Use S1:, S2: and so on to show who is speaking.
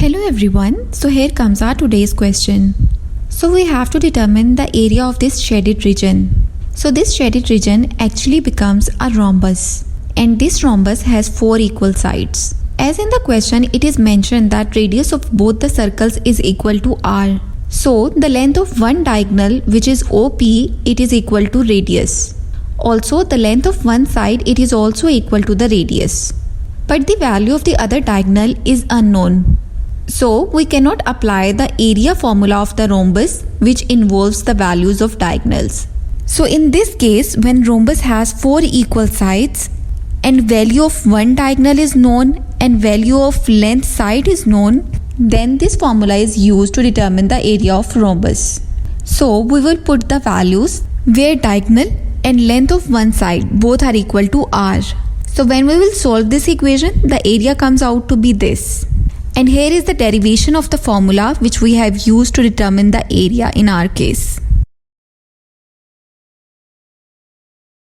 S1: Hello everyone, so here comes our today's question. So we have to determine the area of this shaded region. So this shaded region actually becomes a rhombus, and this rhombus has 4 equal sides. As in the question, it is mentioned that radius of both the circles is equal to r. So the length of one diagonal, which is OP, it is equal to radius. Also the length of one side, it is also equal to the radius. But the value of the other diagonal is unknown. So we cannot apply the area formula of the rhombus, which involves the values of diagonals. So in this case, when rhombus has 4 equal sides and value of one diagonal is known and value of length side is known, then this formula is used to determine the area of rhombus. So we will put the values where diagonal and length of one side both are equal to r. So when we will solve this equation, the area comes out to be this. And here is the derivation of the formula which we have used to determine the area in our case.